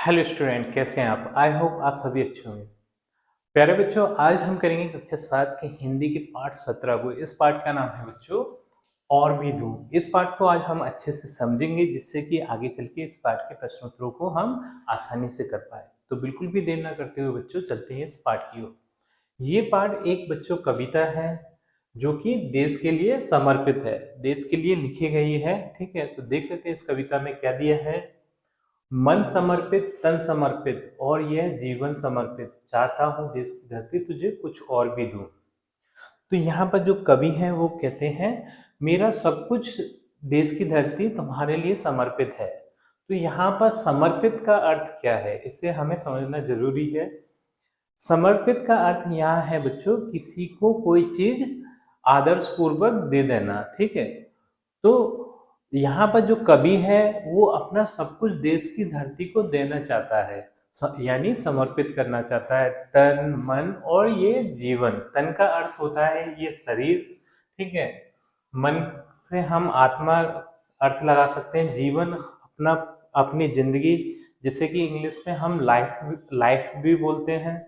Hello student, कैसे हैं आप? आई होप आप सभी अच्छे होंगे। प्यारे बच्चों, आज हम करेंगे कक्षा 7 के हिंदी के पाठ 17 को। इस पाठ का नाम है बच्चों और भी दूं। इस पाठ को आज हम अच्छे से समझेंगे, जिससे कि आगे चल के इस पाठ के प्रश्नोत्तरों को हम आसानी से कर पाए। तो बिल्कुल भी देर ना करते हुए बच्चों चलते हैं इस पाठ की ओर। ये पाठ एक बच्चों कविता है जो कि देश के लिए समर्पित है, देश के लिए लिखी गई है। ठीक है, तो देख लेते हैं इस कविता में क्या दिया है। मन समर्पित, तन समर्पित और यह जीवन समर्पित, चाहता हूँ देश की धरती तुझे कुछ और भी दूं। तो यहाँ पर जो कवि हैं वो कहते हैं, मेरा सब कुछ देश की धरती तुम्हारे लिए समर्पित है। तो यहाँ पर समर्पित का अर्थ क्या है, इसे हमें समझना जरूरी है। समर्पित का अर्थ यहाँ है बच्चों, किसी को कोई चीज आदर्श पूर्वक दे देना। ठीक है, तो यहाँ पर जो कवि है वो अपना सब कुछ देश की धरती को देना चाहता है, यानी समर्पित करना चाहता है। तन, मन और ये जीवन। तन का अर्थ होता है ये शरीर, ठीक है। मन से हम आत्मा अर्थ लगा सकते हैं। जीवन अपना, अपनी जिंदगी, जैसे कि इंग्लिश में हम लाइफ लाइफ भी बोलते हैं।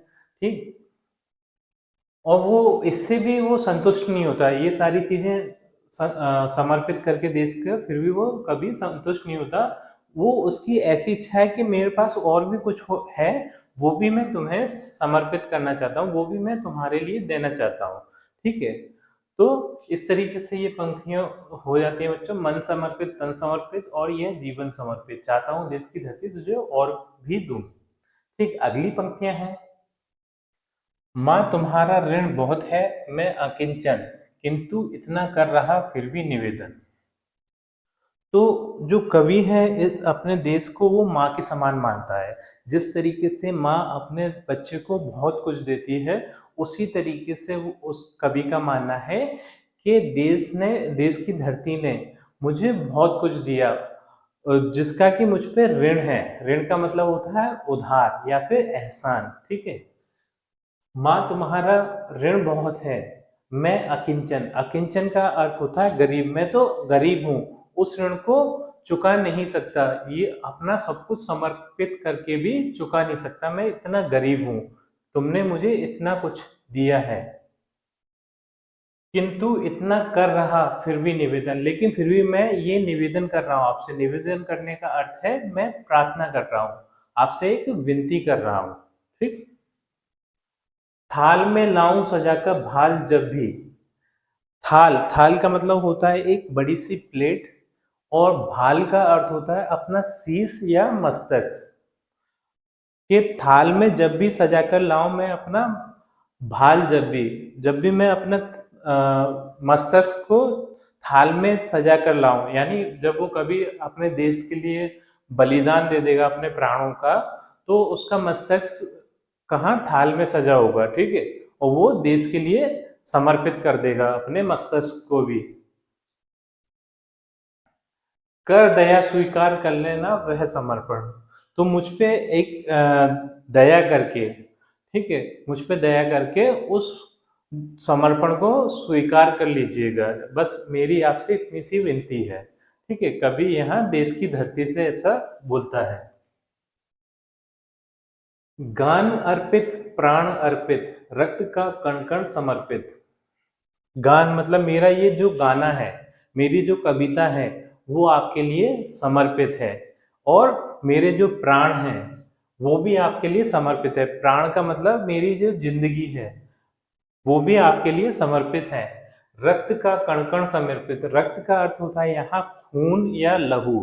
ठीक, और वो इससे भी वो संतुष्ट नहीं होता है। ये सारी चीजें समर्पित करके देश का, फिर भी वो कभी संतुष्ट नहीं होता। वो, उसकी ऐसी इच्छा है कि मेरे पास और भी कुछ है, वो भी मैं तुम्हें समर्पित करना चाहता हूँ, वो भी मैं तुम्हारे लिए देना चाहता हूँ। ठीक है, तो इस तरीके से ये पंक्तियां हो जाती हैं बच्चों। मन समर्पित, तन समर्पित और यह जीवन समर्पित, चाहता हूँ देश की धरती तुझे और भी दूं। ठीक, अगली पंक्तियां हैं। माँ तुम्हारा ऋण बहुत है, मैं अकिंचन, किंतु इतना कर रहा फिर भी निवेदन। तो जो कवि है इस अपने देश को वो माँ के समान मानता है। जिस तरीके से माँ अपने बच्चे को बहुत कुछ देती है, उसी तरीके से उस कवि का मानना है कि देश की धरती ने मुझे बहुत कुछ दिया, जिसका कि मुझ पे ऋण है। ऋण का मतलब होता है उधार या फिर एहसान। ठीक है, माँ तुम्हारा ऋण बहुत है, मैं अकिंचन। अकिंचन का अर्थ होता है गरीब। मैं तो गरीब हूँ, उस ऋण को चुका नहीं सकता। ये अपना सब कुछ समर्पित करके भी चुका नहीं सकता, मैं इतना गरीब हूँ, तुमने मुझे इतना कुछ दिया है। किंतु इतना कर रहा फिर भी निवेदन, लेकिन फिर भी मैं ये निवेदन कर रहा हूँ आपसे। निवेदन करने का अर्थ है मैं प्रार्थना कर रहा हूँ, आपसे एक विनती कर रहा हूँ। ठीक, थाल में लाऊं सजाकर भाल जब भी। थाल, थाल का मतलब होता है एक बड़ी सी प्लेट, और भाल का अर्थ होता है अपना शीश या मस्तक। कि थाल में जब भी सजाकर लाऊं मैं अपना भाल, जब भी मैं अपना मस्तक को थाल में सजा कर लाऊं, यानी जब वो कभी अपने देश के लिए बलिदान दे देगा अपने प्राणों का, तो उसका मस्तक कहाँ, थाल में सजा होगा। ठीक है, और वो देश के लिए समर्पित कर देगा अपने मस्तक को भी। कर दया स्वीकार कर लेना वह समर्पण। तो मुझ पे एक दया करके, ठीक है, मुझ पे दया करके उस समर्पण को स्वीकार कर लीजिएगा। बस मेरी आपसे इतनी सी विनती है। ठीक है, कभी यहाँ देश की धरती से ऐसा बोलता है। गान अर्पित, प्राण अर्पित, रक्त का कण कण समर्पित। गान मतलब मेरा ये जो गाना है, मेरी जो कविता है, वो आपके लिए समर्पित है। और मेरे जो प्राण हैं वो भी आपके लिए समर्पित है। प्राण का मतलब मेरी जो जिंदगी है वो भी आपके लिए समर्पित है। रक्त का कण कण समर्पित, रक्त का अर्थ होता है यहाँ खून या लहू।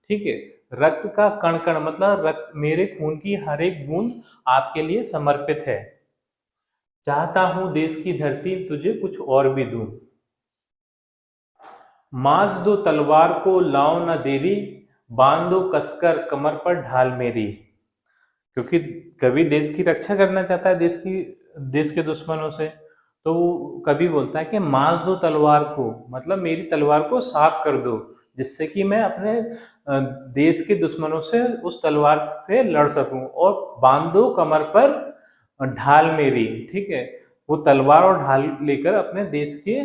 ठीक है, रक्त का कण कण मतलब रक्त, मेरे खून की हर एक बूंद आपके लिए समर्पित है। चाहता हूं देश की धरती तुझे कुछ और भी दूं। मांस दो तलवार को लाओ न देरी, बांध दो कसकर कमर पर ढाल मेरी। क्योंकि कवि देश की रक्षा करना चाहता है, देश के दुश्मनों से। तो कवि बोलता है कि मांस दो तलवार को, मतलब मेरी तलवार को साफ कर दो, जिससे कि मैं अपने देश के दुश्मनों से उस तलवार से लड़ सकूं। और बांध दो कमर पर ढाल मेरी। ठीक है, वो तलवार और ढाल लेकर अपने देश की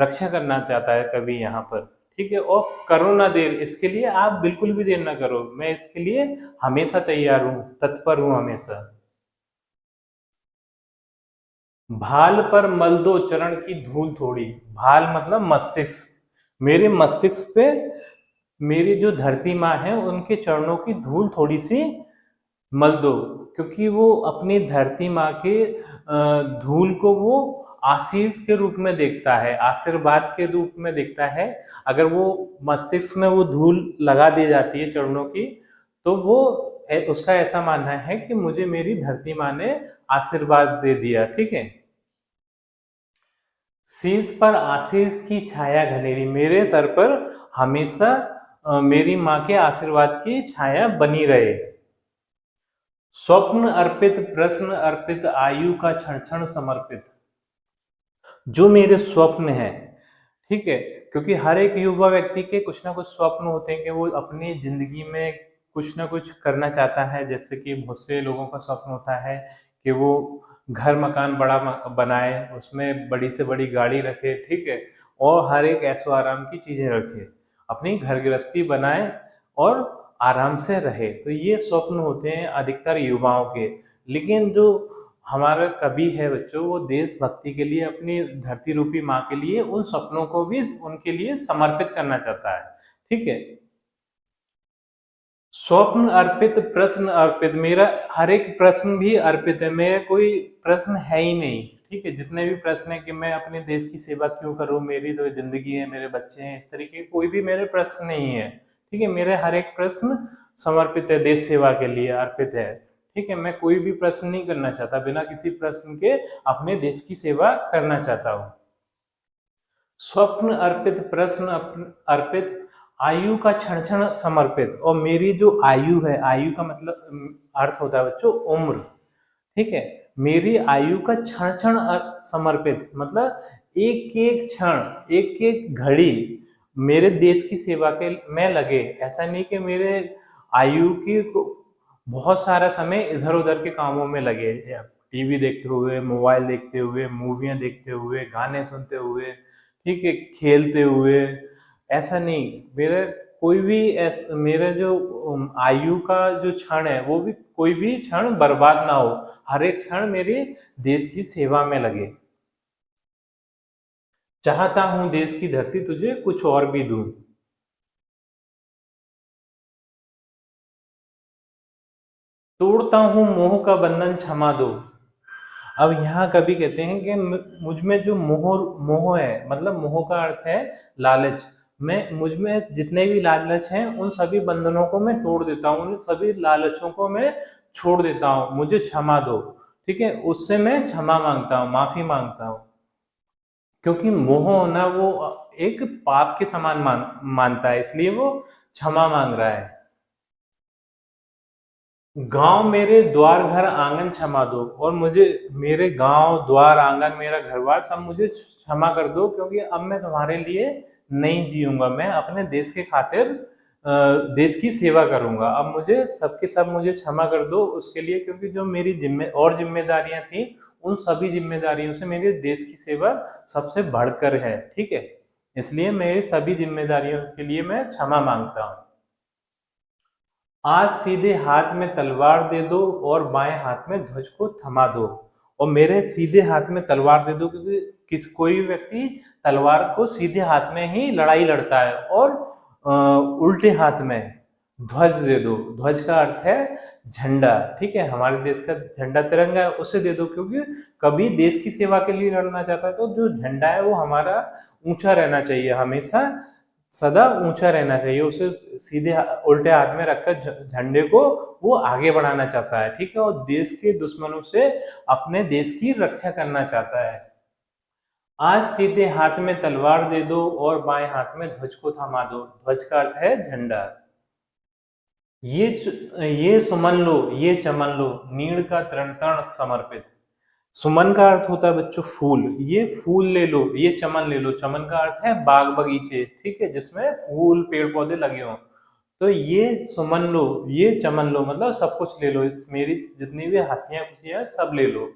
रक्षा करना चाहता है कवि यहाँ पर। ठीक है, और करो ना देर, इसके लिए आप बिल्कुल भी देर ना करो, मैं इसके लिए हमेशा तैयार हूँ, तत्पर हूँ हमेशा। भाल पर मल दो चरण की धूल थोड़ी, भाल मतलब मस्तिष्क, मेरे मस्तिष्क पे मेरी जो धरती माँ है उनके चरणों की धूल थोड़ी सी मल दो, क्योंकि वो अपनी धरती माँ के धूल को वो आशीष के रूप में देखता है, आशीर्वाद के रूप में देखता है। अगर वो मस्तिष्क में वो धूल लगा दी जाती है चरणों की, तो वो उसका ऐसा मानना है कि मुझे मेरी धरती माँ ने आशीर्वाद दे दिया, ठीक है। शीश पर आशीष की छाया घनेरी, मेरे सर पर हमेशा मेरी माँ के आशीर्वाद की छाया बनी रहे। स्वप्न अर्पित प्रश्न अर्पित आयु का क्षण क्षण समर्पित, जो मेरे स्वप्न है, ठीक है, क्योंकि हर एक युवा व्यक्ति के कुछ ना कुछ स्वप्न होते हैं कि वो अपनी जिंदगी में कुछ ना कुछ करना चाहता है। जैसे कि बहुत से लोगों का स्वप्न होता है कि वो घर मकान बड़ा बनाए, उसमें बड़ी से बड़ी गाड़ी रखे, ठीक है, और हर एक ऐशो आराम की चीजें रखे, अपनी घर गृहस्थी बनाए और आराम से रहे। तो ये स्वप्न होते हैं अधिकतर युवाओं के। लेकिन जो हमारा कवि है बच्चों, वो देशभक्ति के लिए, अपनी धरती रूपी माँ के लिए उन सपनों को भी उनके लिए समर्पित करना चाहता है, ठीक है। स्वप्न अर्पित प्रश्न अर्पित, मेरा हर एक प्रश्न भी अर्पित है, मेरा कोई प्रश्न है ही नहीं, ठीक है। जितने भी प्रश्न है कि मैं अपने देश की सेवा क्यों करूं, मेरी तो जिंदगी है, मेरे बच्चे हैं, इस तरीके कोई भी मेरे प्रश्न नहीं है, ठीक है। मेरे हर एक प्रश्न समर्पित है, देश सेवा के लिए अर्पित है, ठीक है। मैं कोई भी प्रश्न नहीं करना चाहता, बिना किसी प्रश्न के अपने देश की सेवा करना चाहता हूँ। स्वप्न अर्पित प्रश्न अर्पित आयु का क्षण क्षण समर्पित, और मेरी जो आयु है, आयु का मतलब अर्थ होता है बच्चों उम्र, ठीक है। मेरी आयु का क्षण क्षण समर्पित मतलब एक एक क्षण, एक एक घड़ी मेरे देश की सेवा के में लगे। ऐसा नहीं कि मेरे आयु की बहुत सारा समय इधर उधर के कामों में लगे, टीवी देखते हुए, मोबाइल देखते हुए, मूवियाँ देखते हुए, गाने सुनते हुए, ठीक है, खेलते हुए, ऐसा नहीं। मेरे कोई भी मेरा जो आयु का जो क्षण है, वो भी कोई भी क्षण बर्बाद ना हो, हर एक क्षण मेरे देश की सेवा में लगे। चाहता हूं देश की धरती तुझे कुछ और भी दूं। तोड़ता हूं मोह का बंधन क्षमा दो। अब यहाँ कवि कहते हैं कि मुझ में जो मोह मोह है, मतलब मोह का अर्थ है लालच, मैं मुझ में जितने भी लालच हैं उन सभी बंधनों को मैं तोड़ देता हूँ, उन सभी लालचों को मैं छोड़ देता हूँ, मुझे क्षमा दो, ठीक है। उससे मैं क्षमा मांगता हूँ, माफी मांगता हूँ, क्योंकि मोह होना वो एक पाप के समान मानता है, इसलिए वो क्षमा मांग रहा है। गांव मेरे द्वार घर आंगन क्षमा दो, और मुझे मेरे गांव द्वार आंगन, मेरा घर बार सब मुझे क्षमा कर दो, क्योंकि अब मैं तुम्हारे लिए नहीं जीऊंगा, मैं अपने देश के खातिर देश की सेवा करूंगा। अब मुझे सबके सब मुझे क्षमा कर दो उसके लिए, क्योंकि जो मेरी जिम्मेदारियां थी, उन सभी जिम्मेदारियों से मेरे देश की सेवा सबसे बढ़कर है, ठीक है। इसलिए मेरी सभी जिम्मेदारियों के लिए मैं क्षमा मांगता हूँ। आज सीधे हाथ में तलवार दे दो और बाएं हाथ में ध्वज को थमा दो, और मेरे सीधे हाथ में तलवार दे दो, क्योंकि कोई व्यक्ति तलवार को सीधे हाथ में ही लड़ाई लड़ता है, और उल्टे हाथ में ध्वज दे दो। ध्वज का अर्थ है झंडा, ठीक है, हमारे देश का झंडा तिरंगा है, उसे दे दो, क्योंकि कभी देश की सेवा के लिए लड़ना चाहता है तो जो झंडा है वो हमारा ऊंचा रहना चाहिए, हमेशा सदा ऊंचा रहना चाहिए, उसे सीधे उल्टे हाथ में रखकर झंडे को वो आगे बढ़ाना चाहता है, ठीक है, और देश के दुश्मनों से अपने देश की रक्षा करना चाहता है। आज सीधे हाथ में तलवार दे दो और बाएं हाथ में ध्वज को थमा दो। ध्वज का अर्थ है झंडा। ये सुमन लो, ये चमन लो, नीड़ का तरण तरण समर्पित। सुमन का अर्थ होता है बच्चों फूल, ये फूल ले लो, ये चमन ले लो। चमन का अर्थ है बाग बगीचे, ठीक है, जिसमें फूल पेड़ पौधे लगे हों। तो ये सुमन लो, ये चमन लो, मतलब सब कुछ ले लो, मेरी जितनी भी हंसियां खुशियां सब ले लो।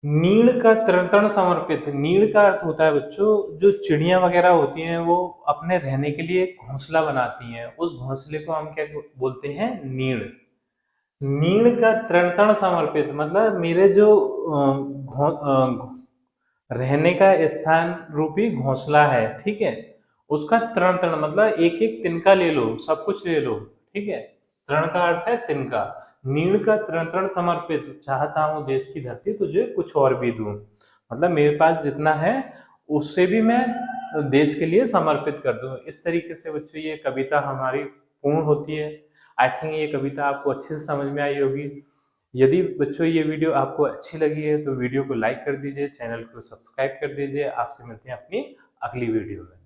नीड़ का तरण तरण समर्पित, नीड़ का अर्थ होता है बच्चों, जो चिड़िया वगैरह होती हैं वो अपने रहने के लिए एक घोंसला बनाती हैं, उस घोंसले को हम क्या बोलते हैं, नीड़। नीड़ का तरण तरण समर्पित मतलब मेरे जो रहने का स्थान रूपी घोंसला है, ठीक है, उसका तरण तरण मतलब एक एक तिनका ले लो, सब कुछ ले लो, ठीक है। तरण का अर्थ है तिनका। नीड़ का तरण तरण समर्पित, चाहता हूं देश की धरती तुझे कुछ और भी दूं, मतलब मेरे पास जितना है उससे भी मैं देश के लिए समर्पित कर दूं। इस तरीके से बच्चों ये कविता हमारी पूर्ण होती है। आई थिंक ये कविता आपको अच्छे से समझ में आई होगी। यदि बच्चों ये वीडियो आपको अच्छी लगी है तो वीडियो को लाइक कर दीजिए, चैनल को सब्सक्राइब कर दीजिए। आपसे मिलते हैं अपनी अगली वीडियो में।